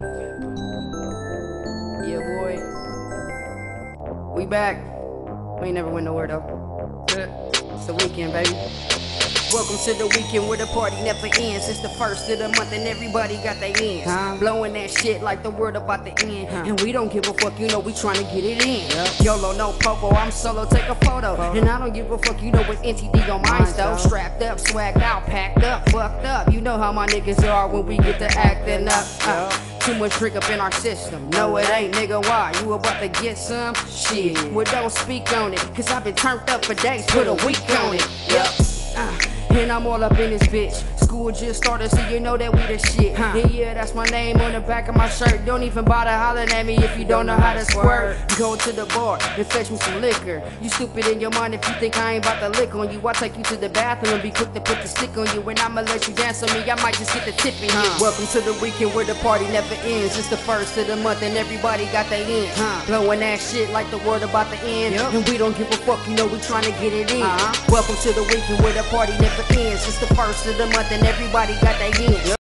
Yeah, boy. We back. We ain't never went nowhere though. It's the weekend, baby. Welcome to the weekend where the party never ends. It's the first of the month and everybody got their ends. Blowing that shit like the word about to end. And we don't give a fuck, you know we tryna get it in. YOLO, no popo, I'm solo, take a photo. And I don't give a fuck, you know what NTD on mine though. Strapped up, swagged out, packed up, fucked up. You know how my niggas are when we get to acting up. Too much drink up in our system. No, it ain't, nigga. Why? You about to get some? Shit. Well, don't speak on it, cause I've been turned up for days, put a week on it. And I'm all up in this bitch. School just started, so you know that we the shit. Yeah, that's my name on the back of my shirt. Don't even bother hollering at me if you don't know how to squirt. Go to the bar and fetch me some liquor. You stupid in your mind if you think I ain't about to lick on you. I'll take you to the bathroom and be quick to put the stick on you. And I'ma let you dance on me, I might just get the tip in you. Welcome to the weekend where the party never ends. It's the first of the month and everybody got their ends. Blowing that shit like the word about to end. And we don't give a fuck, you know we tryna get it in. Welcome to the weekend where the party never ends. It's the first of the month and everybody got their ends.